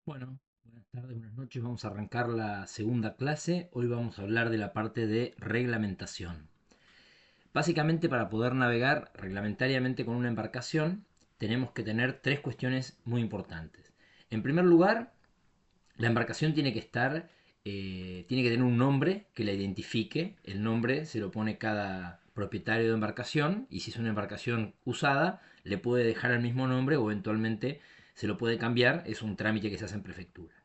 Bueno, buenas tardes, buenas noches. Vamos a arrancar la segunda clase. Hoy vamos a hablar de la parte de reglamentación. Básicamente, para poder navegar reglamentariamente con una embarcación, tenemos que tener tres cuestiones muy importantes. En primer lugar, la embarcación tiene que tener un nombre que la identifique. El nombre se lo pone cada propietario de embarcación y si es una embarcación usada, le puede dejar el mismo nombre o eventualmente se lo puede cambiar. Es un trámite que se hace en prefectura.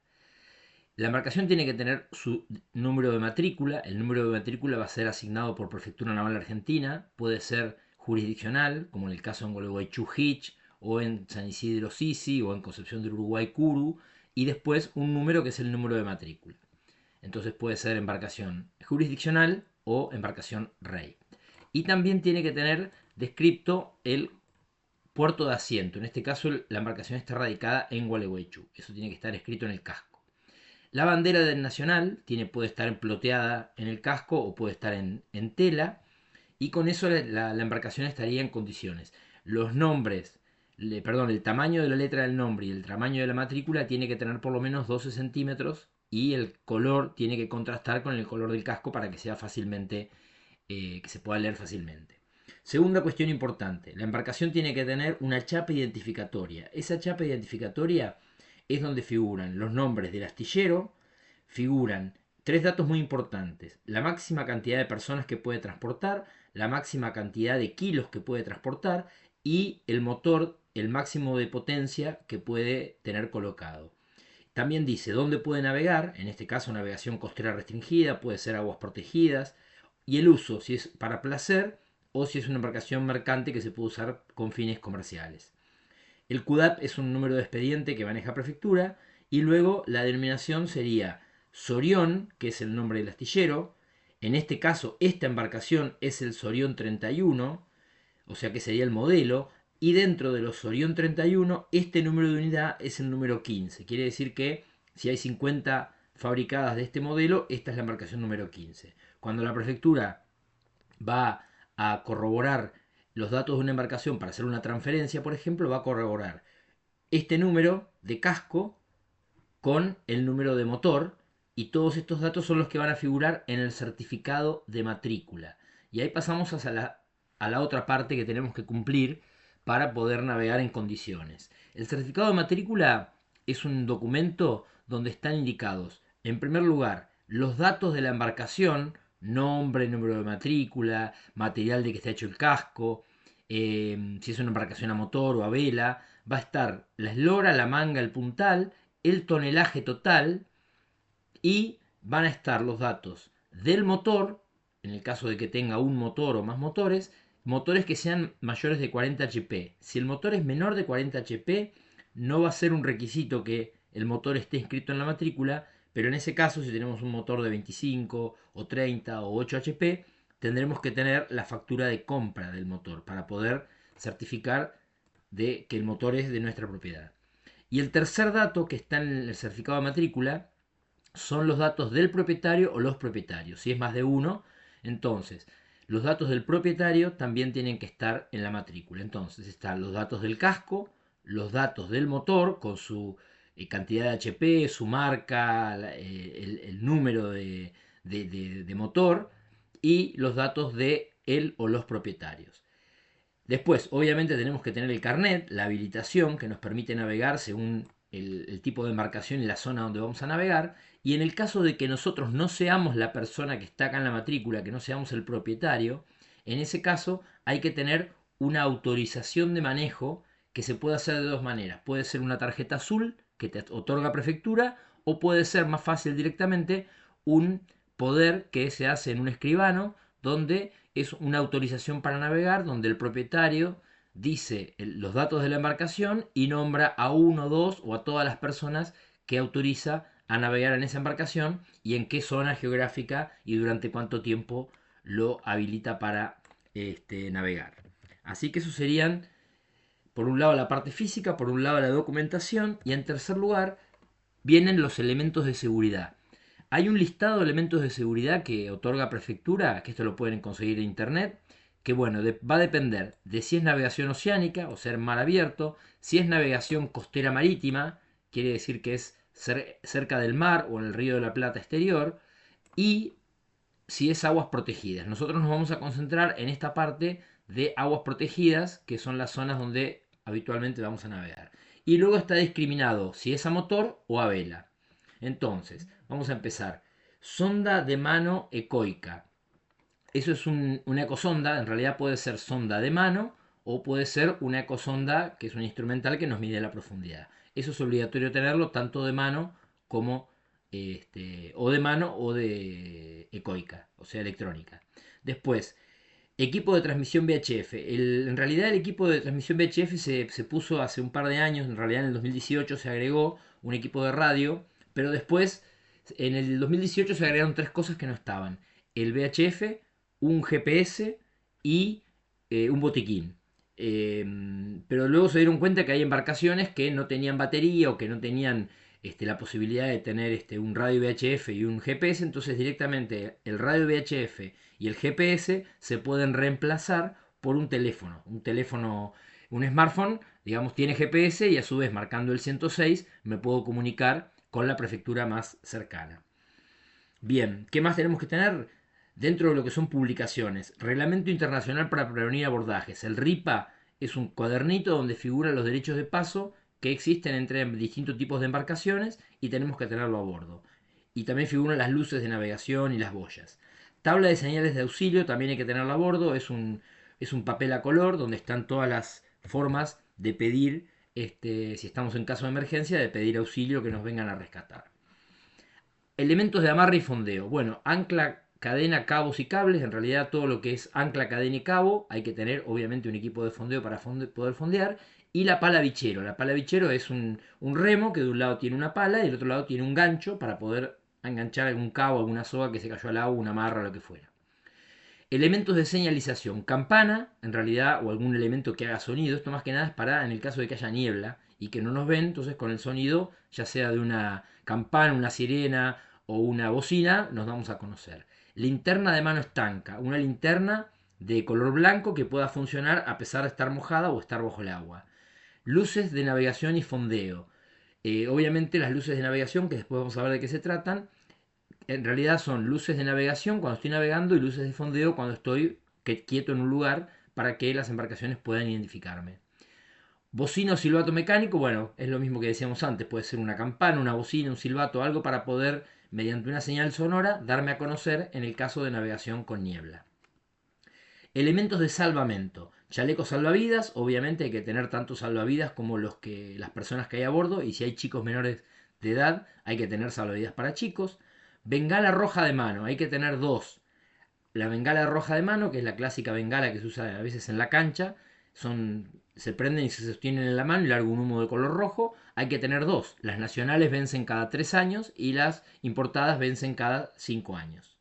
La embarcación tiene que tener su número de matrícula. El número de matrícula va a ser asignado por Prefectura Naval Argentina. Puede ser jurisdiccional, como en el caso en Gualeguaychú Hitch, o en San Isidro Sisi, o en Concepción del Uruguay Curu. Y después un número que es el número de matrícula. Entonces puede ser embarcación jurisdiccional o embarcación rey. Y también tiene que tener descripto el puerto de asiento. En este caso la embarcación está radicada en Gualeguaychú. Eso tiene que estar escrito en el casco. La bandera del nacional puede estar emploteada en el casco o puede estar en tela y con eso la embarcación estaría en condiciones. Los nombres, el tamaño de la letra del nombre y el tamaño de la matrícula tiene que tener por lo menos 12 centímetros y el color tiene que contrastar con el color del casco para que sea fácilmente, que se pueda leer fácilmente. Segunda cuestión importante, la embarcación tiene que tener una chapa identificatoria. Esa chapa identificatoria es donde figuran los nombres del astillero, figuran tres datos muy importantes: la máxima cantidad de personas que puede transportar, la máxima cantidad de kilos que puede transportar y el motor, el máximo de potencia que puede tener colocado. También dice dónde puede navegar, en este caso navegación costera restringida, puede ser aguas protegidas, y el uso, si es para placer o si es una embarcación mercante que se puede usar con fines comerciales. El CUDAP es un número de expediente que maneja prefectura y luego la denominación sería Sorión, que es el nombre del astillero. En este caso, esta embarcación es el Sorión 31, o sea que sería el modelo. Y dentro de los Sorión 31, este número de unidad es el número 15. Quiere decir que si hay 50 fabricadas de este modelo, esta es la embarcación número 15. Cuando la prefectura va a corroborar los datos de una embarcación para hacer una transferencia, por ejemplo, va a corroborar este número de casco con el número de motor y todos estos datos son los que van a figurar en el certificado de matrícula. Y ahí pasamos a la otra parte que tenemos que cumplir para poder navegar en condiciones. El certificado de matrícula es un documento donde están indicados, en primer lugar, los datos de la embarcación: nombre, número de matrícula, material de que está hecho el casco, si es una embarcación a motor o a vela, va a estar la eslora, la manga, el puntal, el tonelaje total y van a estar los datos del motor, en el caso de que tenga un motor o más motores, motores que sean mayores de 40 HP. Si el motor es menor de 40 HP, no va a ser un requisito que el motor esté inscrito en la matrícula, pero en ese caso, si tenemos un motor de 25 o 30 o 8 HP, tendremos que tener la factura de compra del motor para poder certificar de que el motor es de nuestra propiedad. Y el tercer dato que está en el certificado de matrícula son los datos del propietario o los propietarios. Si es más de uno, entonces los datos del propietario también tienen que estar en la matrícula. Entonces están los datos del casco, los datos del motor con su cantidad de HP, su marca, el número de motor y los datos de él o los propietarios. Después, obviamente, tenemos que tener el carnet, la habilitación que nos permite navegar según el tipo de embarcación y la zona donde vamos a navegar. Y en el caso de que nosotros no seamos la persona que está acá en la matrícula, que no seamos el propietario, en ese caso hay que tener una autorización de manejo que se puede hacer de dos maneras. Puede ser una tarjeta azul que te otorga prefectura o puede ser más fácil directamente un poder que se hace en un escribano donde es una autorización para navegar, donde el propietario dice los datos de la embarcación y nombra a uno, dos o a todas las personas que autoriza a navegar en esa embarcación y en qué zona geográfica y durante cuánto tiempo lo habilita para navegar. Así que eso serían, por un lado, la parte física, por un lado, la documentación y en tercer lugar vienen los elementos de seguridad. Hay un listado de elementos de seguridad que otorga prefectura, que esto lo pueden conseguir en internet, que bueno, va a depender de si es navegación oceánica, o sea, mar abierto, si es navegación costera marítima, quiere decir que es cerca del mar o en el Río de la Plata exterior, y si es aguas protegidas. Nosotros nos vamos a concentrar en esta parte de aguas protegidas, que son las zonas donde habitualmente vamos a navegar. Y luego está discriminado si es a motor o a vela. Entonces, vamos a empezar. Sonda de mano ecoica. Eso es una ecosonda, en realidad puede ser sonda de mano o puede ser una ecosonda que es un instrumental que nos mide la profundidad. Eso es obligatorio tenerlo tanto de mano como o de mano o de ecoica, o sea, electrónica. Después, equipo de transmisión VHF. En realidad el equipo de transmisión VHF se puso hace un par de años, en realidad en el 2018 se agregó un equipo de radio, pero después en el 2018 se agregaron tres cosas que no estaban. El VHF, un GPS y un botiquín. Pero luego se dieron cuenta que hay embarcaciones que no tenían batería o que no tenían la posibilidad de tener un radio VHF y un GPS, entonces directamente el radio VHF y el GPS se pueden reemplazar por un teléfono. Un smartphone, digamos, tiene GPS y a su vez marcando el 106 me puedo comunicar con la prefectura más cercana. Bien, ¿qué más tenemos que tener? Dentro de lo que son publicaciones, Reglamento Internacional para Prevenir Abordajes. El RIPA es un cuadernito donde figuran los derechos de paso que existen entre distintos tipos de embarcaciones y tenemos que tenerlo a bordo. Y también figuran las luces de navegación y las boyas. Tabla de señales de auxilio también hay que tenerlo a bordo. Es un papel a color donde están todas las formas de pedir, si estamos en caso de emergencia, de pedir auxilio que nos vengan a rescatar. Elementos de amarre y fondeo. Bueno, ancla, cadena, cabos y cables. En realidad todo lo que es ancla, cadena y cabo hay que tener obviamente un equipo de fondeo para poder fondear. Y la pala bichero. La pala bichero es un remo que de un lado tiene una pala y del otro lado tiene un gancho para poder enganchar algún cabo, alguna soga que se cayó al agua, una amarra, lo que fuera. Elementos de señalización. Campana, en realidad, o algún elemento que haga sonido. Esto más que nada es para en el caso de que haya niebla y que no nos ven. Entonces con el sonido, ya sea de una campana, una sirena o una bocina, nos vamos a conocer. Linterna de mano estanca. Una linterna de color blanco que pueda funcionar a pesar de estar mojada o estar bajo el agua. Luces de navegación y fondeo. Obviamente las luces de navegación, que después vamos a ver de qué se tratan, en realidad son luces de navegación cuando estoy navegando y luces de fondeo cuando estoy quieto en un lugar para que las embarcaciones puedan identificarme. Bocina o silbato mecánico, bueno, es lo mismo que decíamos antes, puede ser una campana, una bocina, un silbato, algo para poder, mediante una señal sonora, darme a conocer en el caso de navegación con niebla. Elementos de salvamento. Chalecos salvavidas, obviamente hay que tener tanto salvavidas como las personas que hay a bordo, y si hay chicos menores de edad, hay que tener salvavidas para chicos. Bengala roja de mano, hay que tener dos. La bengala roja de mano, que es la clásica bengala que se usa a veces en la cancha, se prenden y se sostienen en la mano y larga un humo de color rojo. Hay que tener dos. Las nacionales vencen cada 3 años y las importadas vencen cada 5 años.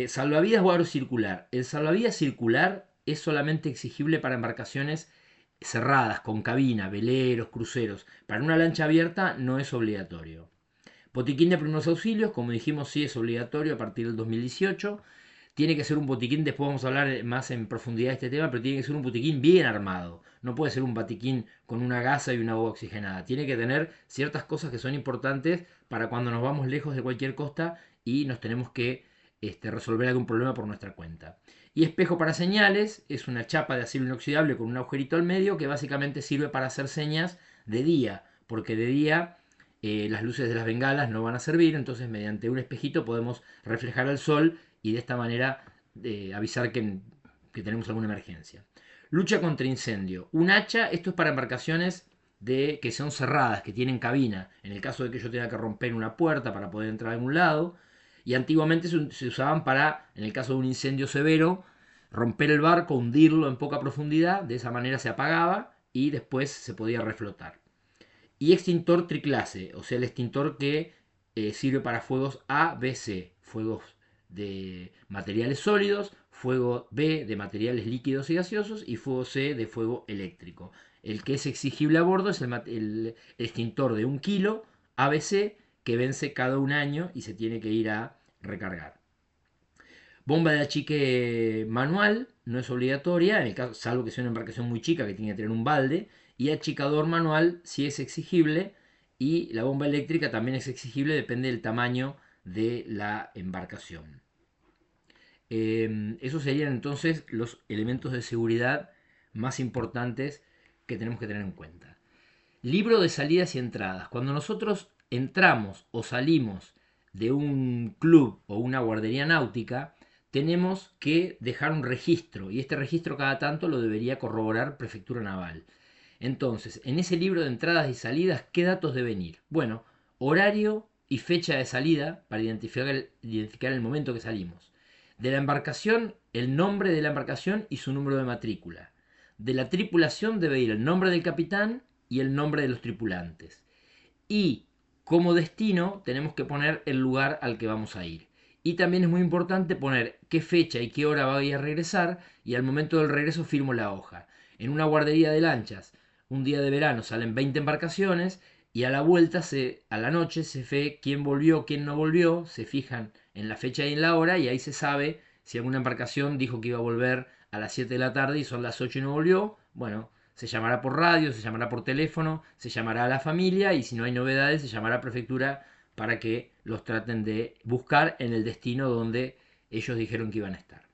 Salvavidas o aro circular. El salvavidas circular es solamente exigible para embarcaciones cerradas, con cabina, veleros, cruceros. Para una lancha abierta no es obligatorio. Botiquín de primeros auxilios, como dijimos, sí es obligatorio a partir del 2018. Tiene que ser un botiquín, después vamos a hablar más en profundidad de este tema, pero tiene que ser un botiquín bien armado. No puede ser un botiquín con una gasa y una agua oxigenada. Tiene que tener ciertas cosas que son importantes para cuando nos vamos lejos de cualquier costa y nos tenemos que resolver algún problema por nuestra cuenta. Y espejo para señales es una chapa de acero inoxidable con un agujerito al medio que básicamente sirve para hacer señas de día, porque de día las luces de las bengalas no van a servir, entonces mediante un espejito podemos reflejar al sol y de esta manera avisar que tenemos alguna emergencia. Lucha contra incendio. Un hacha, esto es para embarcaciones que son cerradas, que tienen cabina, en el caso de que yo tenga que romper una puerta para poder entrar a algún lado. Y antiguamente se usaban para, en el caso de un incendio severo, romper el barco, hundirlo en poca profundidad, de esa manera se apagaba y después se podía reflotar. Y extintor triclase, o sea, el extintor que sirve para fuegos A, B, C, fuegos de materiales sólidos, fuego B de materiales líquidos y gaseosos y fuego C de fuego eléctrico. El que es exigible a bordo es el extintor de 1 kilo ABC que vence cada un año y se tiene que ir a recargar. Bomba de achique manual, no es obligatoria, en el caso, salvo que sea una embarcación muy chica que tiene que tener un balde. Y achicador manual, si es exigible, y la bomba eléctrica también es exigible, depende del tamaño de la embarcación. Esos serían entonces los elementos de seguridad más importantes que tenemos que tener en cuenta. Libro de salidas y entradas. Cuando nosotros entramos o salimos de un club o una guardería náutica, tenemos que dejar un registro y este registro cada tanto lo debería corroborar Prefectura Naval. Entonces, en ese libro de entradas y salidas, ¿qué datos deben ir? Bueno, horario y fecha de salida para identificar el momento que salimos. De la embarcación, el nombre de la embarcación y su número de matrícula. De la tripulación debe ir el nombre del capitán y el nombre de los tripulantes. Y como destino tenemos que poner el lugar al que vamos a ir. Y también es muy importante poner qué fecha y qué hora voy a regresar y al momento del regreso firmo la hoja. En una guardería de lanchas, un día de verano salen 20 embarcaciones y a la vuelta, a la noche, se ve quién volvió, quién no volvió, se fijan en la fecha y en la hora y ahí se sabe si alguna embarcación dijo que iba a volver a las 7 de la tarde y son las 8 y no volvió. Bueno, se llamará por radio, se llamará por teléfono, se llamará a la familia y si no hay novedades se llamará a prefectura para que los traten de buscar en el destino donde ellos dijeron que iban a estar.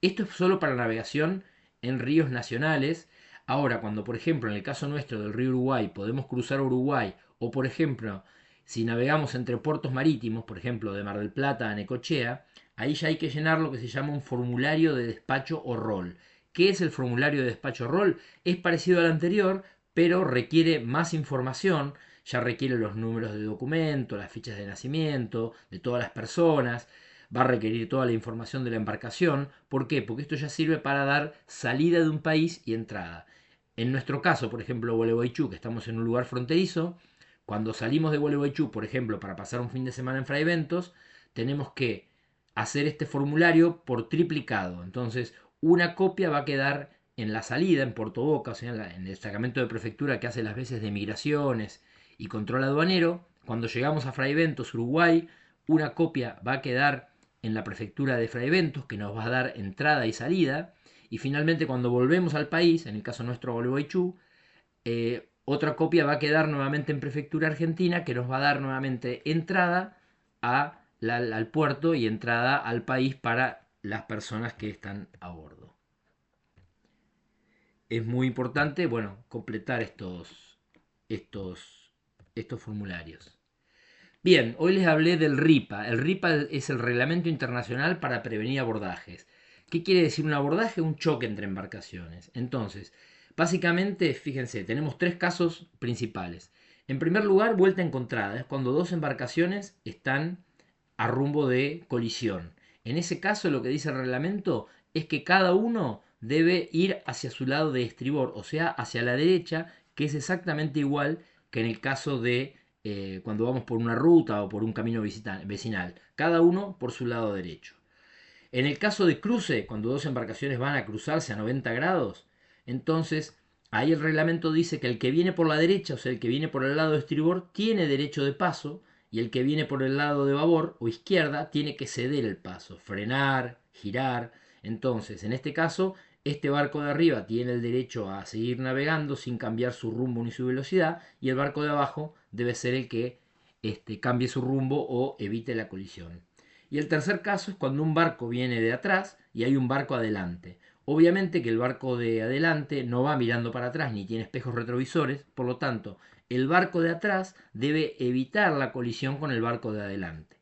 Esto es solo para navegación en ríos nacionales. Ahora, cuando por ejemplo en el caso nuestro del río Uruguay podemos cruzar Uruguay o por ejemplo si navegamos entre puertos marítimos, por ejemplo de Mar del Plata a Necochea, ahí ya hay que llenar lo que se llama un formulario de despacho o rol. ¿Qué es el formulario de despacho rol? Es parecido al anterior, pero requiere más información, ya requiere los números de documento, las fichas de nacimiento, de todas las personas, va a requerir toda la información de la embarcación. ¿Por qué? Porque esto ya sirve para dar salida de un país y entrada. En nuestro caso, por ejemplo, Gualeguaychú, que estamos en un lugar fronterizo, cuando salimos de Gualeguaychú, por ejemplo, para pasar un fin de semana en Fraiventos, tenemos que hacer este formulario por triplicado. Entonces, una copia va a quedar en la salida, en Puerto Boca, o sea, en el destacamento de prefectura que hace las veces de migraciones y control aduanero. Cuando llegamos a Fraiventos, Uruguay, una copia va a quedar en la prefectura de Fraiventos, que nos va a dar entrada y salida. Y finalmente, cuando volvemos al país, en el caso nuestro a Gualeguaychú, otra copia va a quedar nuevamente en prefectura argentina, que nos va a dar nuevamente entrada al puerto y entrada al país para las personas que están a bordo. Es muy importante, bueno, completar estos, estos formularios. Bien, hoy les hablé del RIPA. El RIPA es el Reglamento Internacional para Prevenir Abordajes. ¿Qué quiere decir un abordaje? Un choque entre embarcaciones. Entonces, básicamente, fíjense, tenemos tres casos principales. En primer lugar, vuelta encontrada. Es cuando dos embarcaciones están a rumbo de colisión. En ese caso, lo que dice el reglamento es que cada uno debe ir hacia su lado de estribor, o sea, hacia la derecha, que es exactamente igual que en el caso de cuando vamos por una ruta o por un camino vecinal, cada uno por su lado derecho. En el caso de cruce, cuando dos embarcaciones van a cruzarse a 90 grados, entonces ahí el reglamento dice que el que viene por la derecha, o sea, el que viene por el lado de estribor, tiene derecho de paso y el que viene por el lado de babor o izquierda tiene que ceder el paso, frenar, girar. Entonces, en este caso, este barco de arriba tiene el derecho a seguir navegando sin cambiar su rumbo ni su velocidad y el barco de abajo debe ser el que cambie su rumbo o evite la colisión. Y el tercer caso es cuando un barco viene de atrás y hay un barco adelante. Obviamente que el barco de adelante no va mirando para atrás ni tiene espejos retrovisores, por lo tanto, el barco de atrás debe evitar la colisión con el barco de adelante.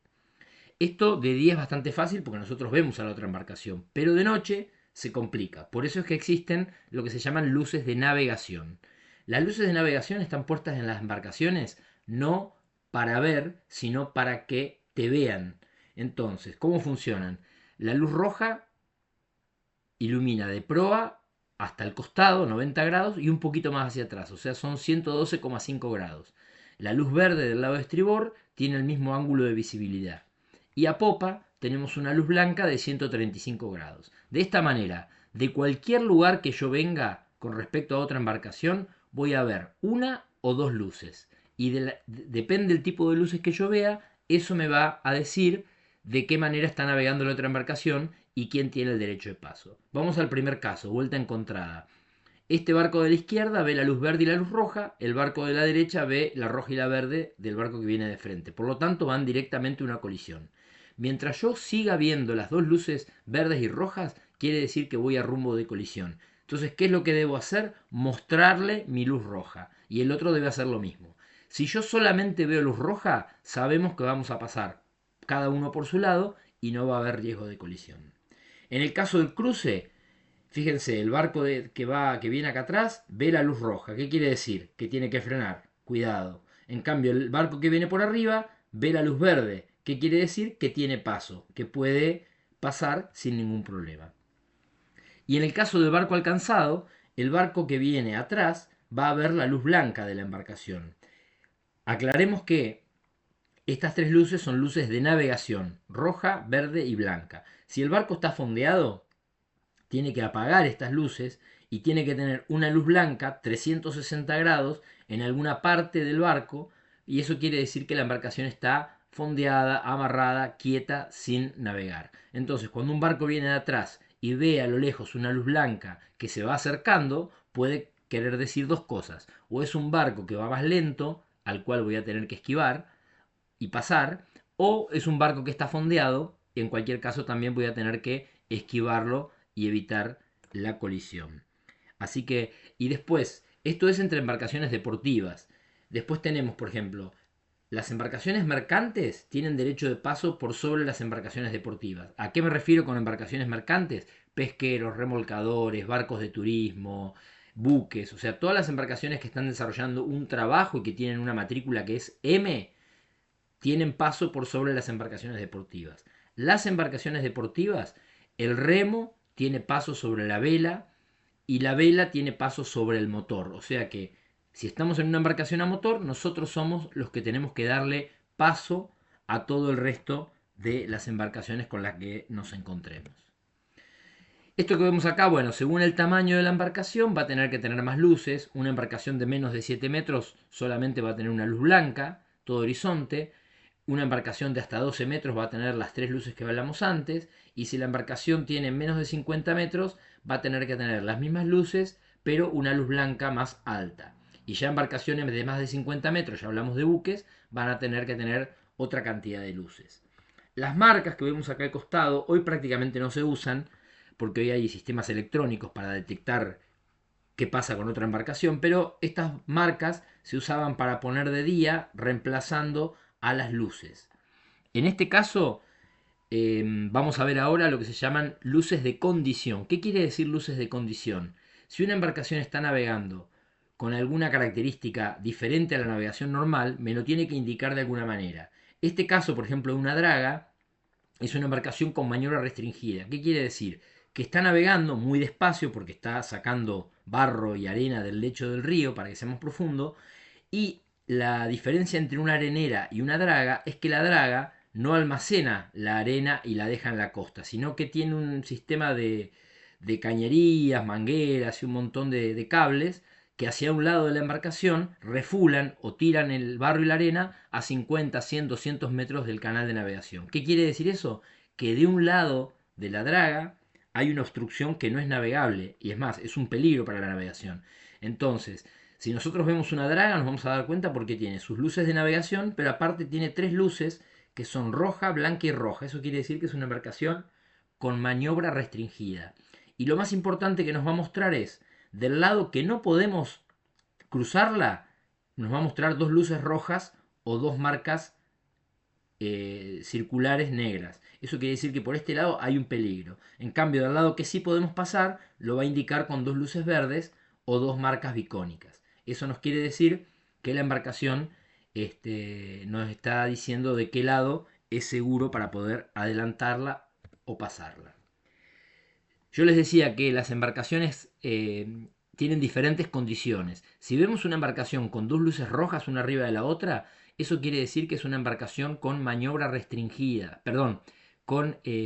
Esto de día es bastante fácil porque nosotros vemos a la otra embarcación, pero de noche se complica. Por eso es que existen lo que se llaman luces de navegación. Las luces de navegación están puestas en las embarcaciones no para ver, sino para que te vean. Entonces, ¿cómo funcionan? La luz roja ilumina de proa hasta el costado, 90 grados, y un poquito más hacia atrás, o sea, son 112,5 grados. La luz verde del lado de estribor tiene el mismo ángulo de visibilidad. Y a popa tenemos una luz blanca de 135 grados. De esta manera, de cualquier lugar que yo venga con respecto a otra embarcación, voy a ver una o dos luces. Y depende del tipo de luces que yo vea, eso me va a decir de qué manera está navegando la otra embarcación y quién tiene el derecho de paso. Vamos al primer caso, vuelta encontrada. Este barco de la izquierda ve la luz verde y la luz roja, el barco de la derecha ve la roja y la verde del barco que viene de frente. Por lo tanto, van directamente a una colisión. Mientras yo siga viendo las dos luces verdes y rojas, quiere decir que voy a rumbo de colisión. Entonces, ¿qué es lo que debo hacer? Mostrarle mi luz roja. Y el otro debe hacer lo mismo. Si yo solamente veo luz roja, sabemos que vamos a pasar cada uno por su lado y no va a haber riesgo de colisión. En el caso del cruce, fíjense, el barco que viene acá atrás ve la luz roja. ¿Qué quiere decir? Que tiene que frenar. Cuidado. En cambio, el barco que viene por arriba ve la luz verde. ¿Qué quiere decir? Que tiene paso, que puede pasar sin ningún problema. Y en el caso del barco alcanzado, el barco que viene atrás va a ver la luz blanca de la embarcación. Aclaremos que estas tres luces son luces de navegación, roja, verde y blanca. Si el barco está fondeado, tiene que apagar estas luces y tiene que tener una luz blanca 360 grados en alguna parte del barco, y eso quiere decir que la embarcación está fondeada, amarrada, quieta, sin navegar. Entonces, cuando un barco viene de atrás y ve a lo lejos una luz blanca que se va acercando, puede querer decir dos cosas. O es un barco que va más lento, al cual voy a tener que esquivar y pasar, o es un barco que está fondeado, y en cualquier caso también voy a tener que esquivarlo y evitar la colisión. Así que, y después, esto es entre embarcaciones deportivas. Después tenemos, por ejemplo, las embarcaciones mercantes tienen derecho de paso por sobre las embarcaciones deportivas. ¿A qué me refiero con embarcaciones mercantes? Pesqueros, remolcadores, barcos de turismo, buques, o sea, todas las embarcaciones que están desarrollando un trabajo y que tienen una matrícula que es M, tienen paso por sobre las embarcaciones deportivas. Las embarcaciones deportivas, el remo tiene paso sobre la vela y la vela tiene paso sobre el motor. O sea que si estamos en una embarcación a motor, nosotros somos los que tenemos que darle paso a todo el resto de las embarcaciones con las que nos encontremos. Esto que vemos acá, bueno, según el tamaño de la embarcación va a tener que tener más luces. Una embarcación de menos de 7 metros solamente va a tener una luz blanca, todo horizonte. Una embarcación de hasta 12 metros va a tener las tres luces que hablamos antes. Y si la embarcación tiene menos de 50 metros, va a tener que tener las mismas luces, pero una luz blanca más alta. Y ya embarcaciones de más de 50 metros, ya hablamos de buques, van a tener que tener otra cantidad de luces. Las marcas que vemos acá al costado hoy prácticamente no se usan, porque hoy hay sistemas electrónicos para detectar qué pasa con otra embarcación, pero estas marcas se usaban para poner de día reemplazando a las luces. En este caso, vamos a ver ahora lo que se llaman luces de condición. ¿Qué quiere decir luces de condición? Si una embarcación está navegando con alguna característica diferente a la navegación normal, me lo tiene que indicar de alguna manera. Este caso, por ejemplo, de una draga, es una embarcación con maniobra restringida. ¿Qué quiere decir? Que está navegando muy despacio porque está sacando barro y arena del lecho del río para que sea más profundo, y la diferencia entre una arenera y una draga es que la draga no almacena la arena y la deja en la costa, sino que tiene un sistema de cañerías, mangueras y un montón de cables que hacia un lado de la embarcación refulan o tiran el barro y la arena a 50, 100, 200 metros del canal de navegación. ¿Qué quiere decir eso? Que de un lado de la draga hay una obstrucción que no es navegable y es más, es un peligro para la navegación. Entonces, si nosotros vemos una draga nos vamos a dar cuenta porque tiene sus luces de navegación, pero aparte tiene tres luces que son roja, blanca y roja. Eso quiere decir que es una embarcación con maniobra restringida. Y lo más importante que nos va a mostrar es, del lado que no podemos cruzarla, nos va a mostrar dos luces rojas o dos marcas circulares negras. Eso quiere decir que por este lado hay un peligro. En cambio, del lado que sí podemos pasar, lo va a indicar con dos luces verdes o dos marcas bicónicas. Eso nos quiere decir que la embarcación nos está diciendo de qué lado es seguro para poder adelantarla o pasarla. Yo les decía que las embarcaciones tienen diferentes condiciones. Si vemos una embarcación con dos luces rojas una arriba de la otra, eso quiere decir que es una embarcación con maniobra restringida, perdón,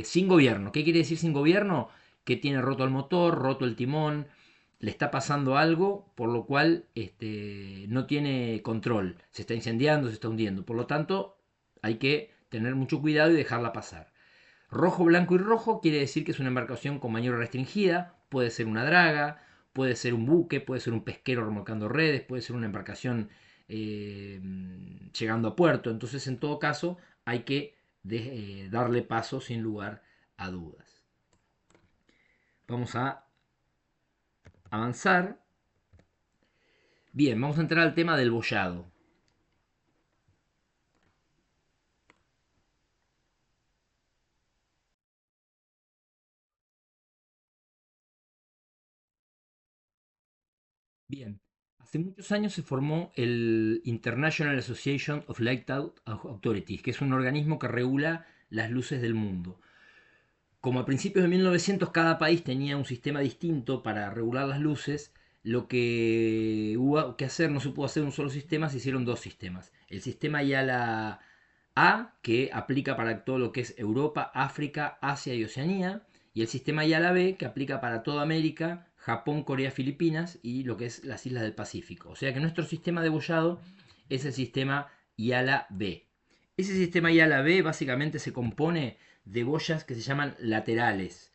sin gobierno. ¿Qué quiere decir sin gobierno? Que tiene roto el motor, roto el timón, le está pasando algo por lo cual no tiene control, se está incendiando, se está hundiendo. Por lo tanto, hay que tener mucho cuidado y dejarla pasar. Rojo, blanco y rojo quiere decir que es una embarcación con maniobra restringida, puede ser una draga, puede ser un buque, puede ser un pesquero remolcando redes, puede ser una embarcación llegando a puerto. Entonces, en todo caso, hay que darle paso sin lugar a dudas. Vamos a avanzar. Bien, vamos a entrar al tema del boyado. Bien, hace muchos años se formó el International Association of Lightout Authorities, que es un organismo que regula las luces del mundo. Como a principios de 1900 cada país tenía un sistema distinto para regular las luces, lo que hubo que hacer, no se pudo hacer un solo sistema, se hicieron dos sistemas. El sistema IALA A, que aplica para todo lo que es Europa, África, Asia y Oceanía, y el sistema IALA B, que aplica para toda América, Japón, Corea, Filipinas y lo que es las islas del Pacífico. O sea que nuestro sistema de boyado es el sistema IALA B. Ese sistema IALA B básicamente se compone de boyas que se llaman laterales.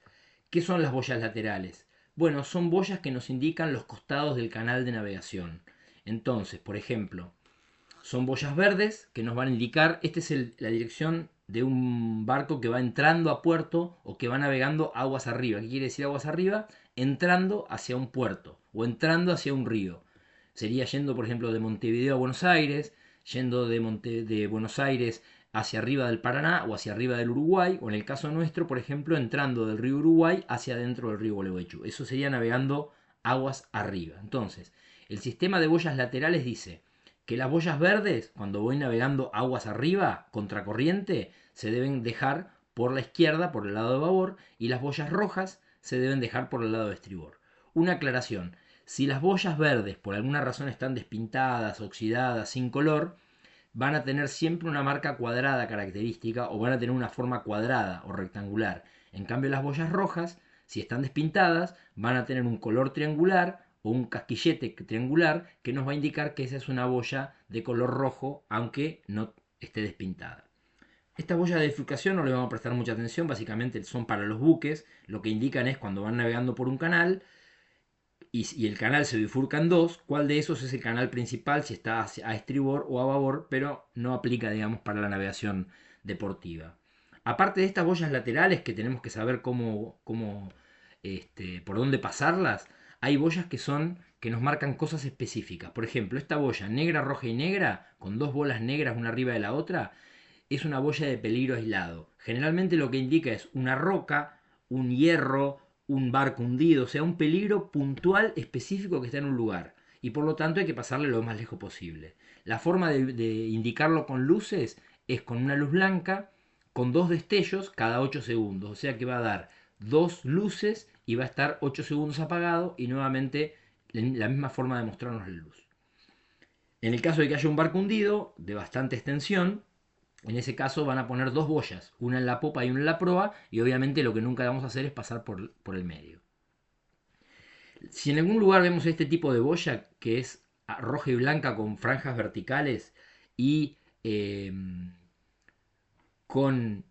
¿Qué son las boyas laterales? Bueno, son boyas que nos indican los costados del canal de navegación. Entonces, por ejemplo, son boyas verdes que nos van a indicar, esta es la dirección de un barco que va entrando a puerto o que va navegando aguas arriba. ¿Qué quiere decir aguas arriba? Entrando hacia un puerto o entrando hacia un río. Sería yendo, por ejemplo, de Montevideo a Buenos Aires, yendo de Buenos Aires hacia arriba del Paraná o hacia arriba del Uruguay, o en el caso nuestro, por ejemplo, entrando del río Uruguay hacia adentro del río Gualeguaychú. Eso sería navegando aguas arriba. Entonces, el sistema de boyas laterales dice que las boyas verdes, cuando voy navegando aguas arriba, contracorriente, se deben dejar por la izquierda, por el lado de babor, y las boyas rojas se deben dejar por el lado de estribor. Una aclaración, si las boyas verdes por alguna razón están despintadas, oxidadas, sin color, van a tener siempre una marca cuadrada característica o van a tener una forma cuadrada o rectangular. En cambio las boyas rojas, si están despintadas, van a tener un color triangular o un casquillete triangular que nos va a indicar que esa es una boya de color rojo aunque no esté despintada. Estas boyas de bifurcación no le vamos a prestar mucha atención, básicamente son para los buques, lo que indican es cuando van navegando por un canal y el canal se bifurca en dos, cuál de esos es el canal principal, si está a estribor o a babor, pero no aplica, digamos, para la navegación deportiva. Aparte de estas boyas laterales que tenemos que saber por dónde pasarlas, hay boyas que nos marcan cosas específicas. Por ejemplo, esta boya negra, roja y negra, con dos bolas negras una arriba de la otra, es una boya de peligro aislado. Generalmente lo que indica es una roca, un hierro, un barco hundido, o sea, un peligro puntual específico que está en un lugar. Y por lo tanto hay que pasarle lo más lejos posible. La forma de indicarlo con luces es con una luz blanca, con dos destellos cada 8 segundos. O sea que va a dar dos luces y va a estar 8 segundos apagado y nuevamente la misma forma de mostrarnos la luz. En el caso de que haya un barco hundido de bastante extensión, en ese caso van a poner dos boyas, una en la popa y una en la proa, y obviamente lo que nunca vamos a hacer es pasar por el medio. Si en algún lugar vemos este tipo de boya, que es roja y blanca con franjas verticales y con